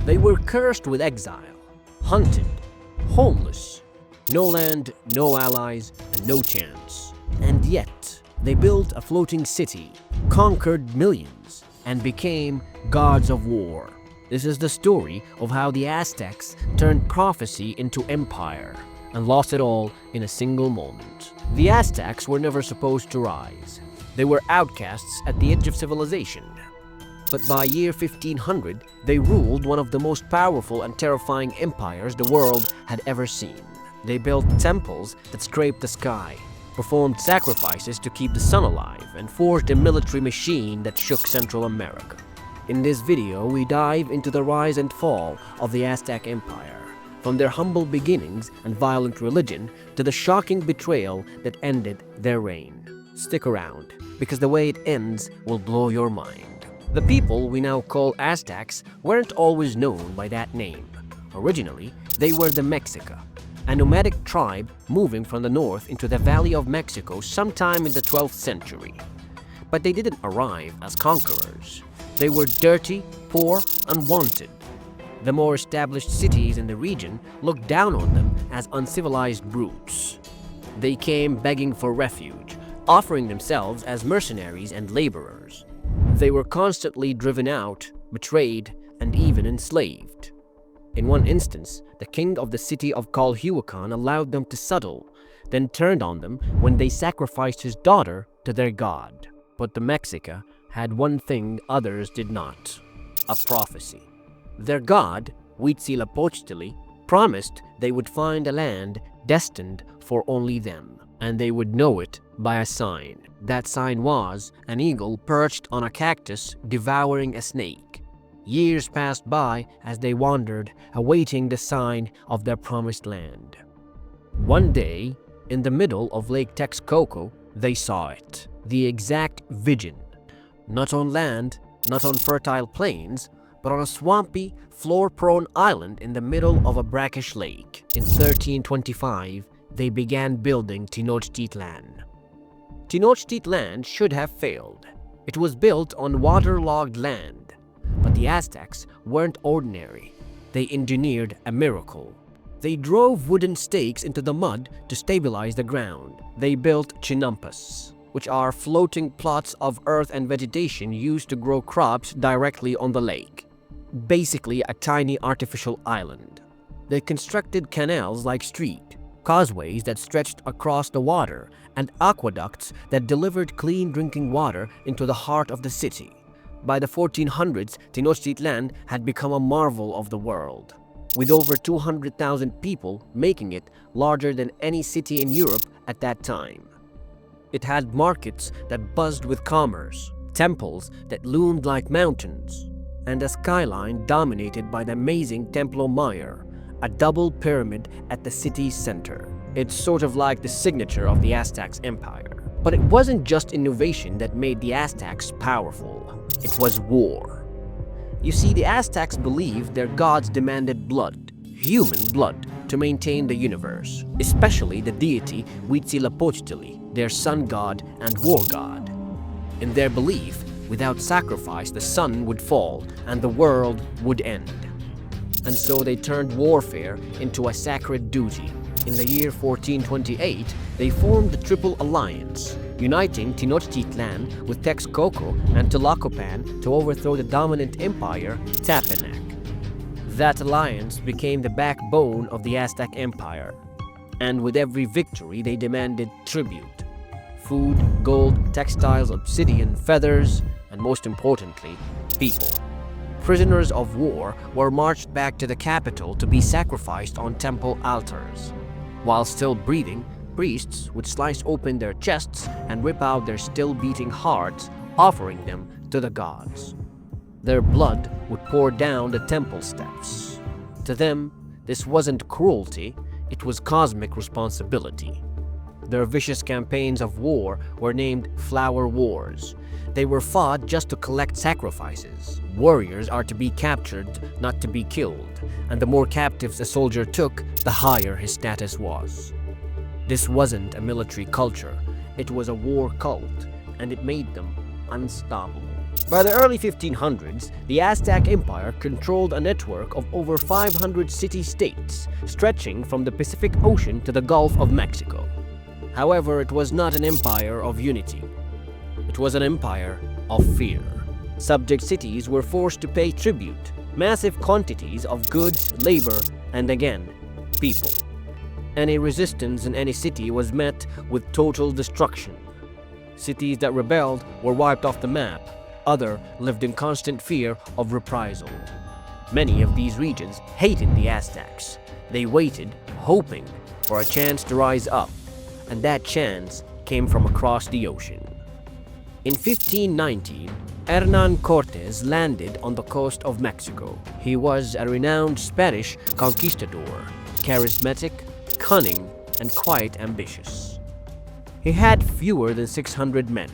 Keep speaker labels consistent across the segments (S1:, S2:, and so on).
S1: They were cursed with exile, hunted, homeless, no land, no allies, and no chance. And yet, they built a floating city, conquered millions, and became gods of war. This is the story of how the Aztecs turned prophecy into empire and lost it all in a single moment. The Aztecs were never supposed to rise. They were outcasts at the edge of civilization. But by year 1500, they ruled one of the most powerful and terrifying empires the world had ever seen. They built temples that scraped the sky, performed sacrifices to keep the sun alive, and forged a military machine that shook Central America. In this video, we dive into the rise and fall of the Aztec Empire, from their humble beginnings and violent religion to the shocking betrayal that ended their reign. Stick around, because the way it ends will blow your mind. The people we now call Aztecs weren't always known by that name. Originally, they were the Mexica, a nomadic tribe moving from the north into the Valley of Mexico sometime in the 12th century. But they didn't arrive as conquerors. They were dirty, poor, unwanted. The more established cities in the region looked down on them as uncivilized brutes. They came begging for refuge, offering themselves as mercenaries and laborers. They were constantly driven out, betrayed, and even enslaved. In one instance, the king of the city of Calhuacan allowed them to settle, then turned on them when they sacrificed his daughter to their god. But the Mexica had one thing others did not: a prophecy. Their god, Huitzilopochtli, promised they would find a land destined for only them, and they would know it by a sign. That sign was an eagle perched on a cactus devouring a snake. Years passed by as they wandered, awaiting the sign of their promised land. One day, in the middle of Lake Texcoco, they saw it. The exact vision. Not on land, not on fertile plains, but on a swampy, floor-prone island in the middle of a brackish lake. In 1325, they began building Tenochtitlan. Tenochtitlan should have failed. It was built on waterlogged land. But the Aztecs weren't ordinary. They engineered a miracle. They drove wooden stakes into the mud to stabilize the ground. They built chinampas, which are floating plots of earth and vegetation used to grow crops directly on the lake. Basically a tiny artificial island. They constructed canals like street, causeways that stretched across the water, and aqueducts that delivered clean drinking water into the heart of the city. By the 1400s, Tenochtitlan had become a marvel of the world, with over 200,000 people, making it larger than any city in Europe at that time. It had markets that buzzed with commerce, temples that loomed like mountains, and a skyline dominated by the amazing Templo Mayor, a double pyramid at the city's center. It's sort of like the signature of the Aztecs Empire. But it wasn't just innovation that made the Aztecs powerful. It was war. You see, the Aztecs believed their gods demanded blood, human blood, to maintain the universe, especially the deity Huitzilopochtli, their sun god and war god. In their belief, without sacrifice, the sun would fall and the world would end. And so they turned warfare into a sacred duty. In the year 1428, they formed the Triple Alliance, uniting Tenochtitlan with Texcoco and Tlacopan to overthrow the dominant empire, Tepenac. That alliance became the backbone of the Aztec Empire, and with every victory they demanded tribute: food, gold, textiles, obsidian, feathers, and most importantly, people. Prisoners of war were marched back to the capital to be sacrificed on temple altars. While still breathing, priests would slice open their chests and rip out their still-beating hearts, offering them to the gods. Their blood would pour down the temple steps. To them, this wasn't cruelty, it was cosmic responsibility. Their vicious campaigns of war were named Flower Wars. They were fought just to collect sacrifices. Warriors are to be captured, not to be killed, and the more captives a soldier took, the higher his status was. This wasn't a military culture, it was a war cult, and it made them unstoppable. By the early 1500s, the Aztec Empire controlled a network of over 500 city-states, stretching from the Pacific Ocean to the Gulf of Mexico. However, it was not an empire of unity. It was an empire of fear. Subject cities were forced to pay tribute, massive quantities of goods, labor, and again, people. Any resistance in any city was met with total destruction. Cities that rebelled were wiped off the map. Others lived in constant fear of reprisal. Many of these regions hated the Aztecs. They waited, hoping for a chance to rise up, and that chance came from across the ocean. In 1519, Hernán Cortés landed on the coast of Mexico. He was a renowned Spanish conquistador, charismatic, cunning, and quite ambitious. He had fewer than 600 men.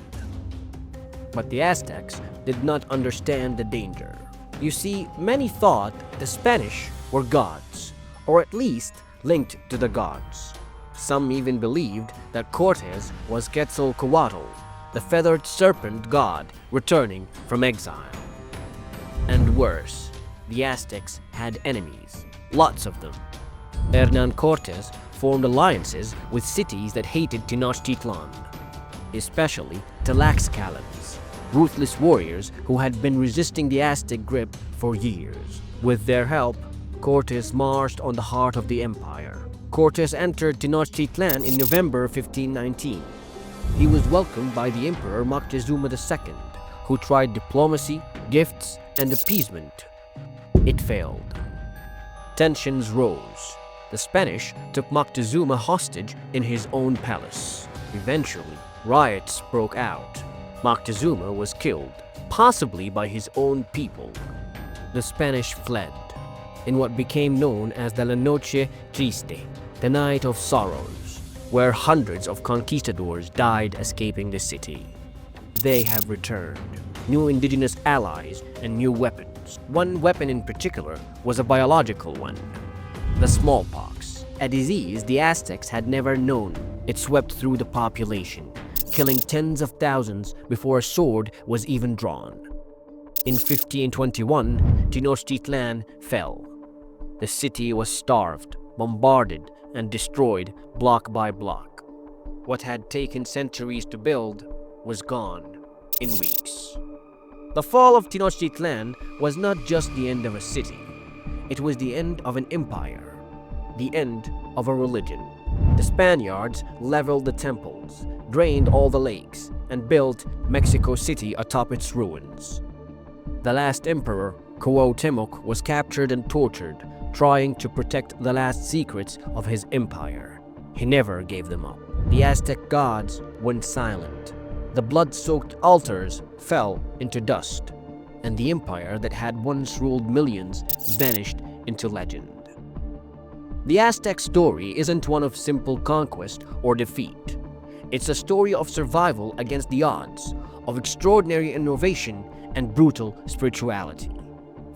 S1: But the Aztecs did not understand the danger. You see, many thought the Spanish were gods, or at least linked to the gods. Some even believed that Cortés was Quetzalcoatl, the feathered serpent god returning from exile. And worse, the Aztecs had enemies, lots of them. Hernán Cortés formed alliances with cities that hated Tenochtitlan, especially Tlaxcalans, ruthless warriors who had been resisting the Aztec grip for years. With their help, Cortés marched on the heart of the empire. Cortés entered Tenochtitlan in November 1519. He was welcomed by the Emperor Moctezuma II, who tried diplomacy, gifts, and appeasement. It failed. Tensions rose. The Spanish took Moctezuma hostage in his own palace. Eventually, riots broke out. Moctezuma was killed, possibly by his own people. The Spanish fled in what became known as the La Noche Triste, the Night of Sorrows, where hundreds of conquistadors died escaping the city. They have returned, new indigenous allies and new weapons. One weapon in particular was a biological one, the smallpox, a disease the Aztecs had never known. It swept through the population, killing tens of thousands before a sword was even drawn. In 1521, Tenochtitlan fell. The city was starved, bombarded, and destroyed block by block. What had taken centuries to build was gone in weeks. The fall of Tenochtitlan was not just the end of a city. It was the end of an empire, the end of a religion. The Spaniards leveled the temples, drained all the lakes, and built Mexico City atop its ruins. The last emperor, Cuauhtémoc, was captured and tortured, trying to protect the last secrets of his empire. He never gave them up. The Aztec gods went silent. The blood-soaked altars fell into dust, and the empire that had once ruled millions vanished into legend. The Aztec story isn't one of simple conquest or defeat. It's a story of survival against the odds, of extraordinary innovation and brutal spirituality.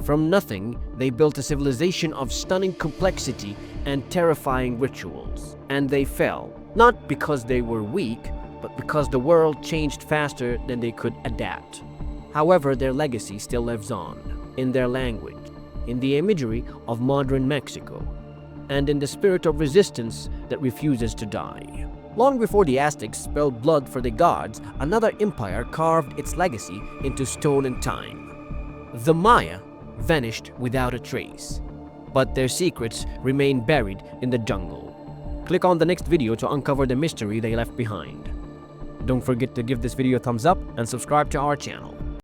S1: From nothing, they built a civilization of stunning complexity and terrifying rituals. And they fell, not because they were weak, but because the world changed faster than they could adapt. However, their legacy still lives on, in their language, in the imagery of modern Mexico, and in the spirit of resistance that refuses to die. Long before the Aztecs spilled blood for the gods, another empire carved its legacy into stone and time. The Maya vanished without a trace, but their secrets remain buried in the jungle. Click on the next video to uncover the mystery they left behind. Don't forget to give this video a thumbs up and subscribe to our channel.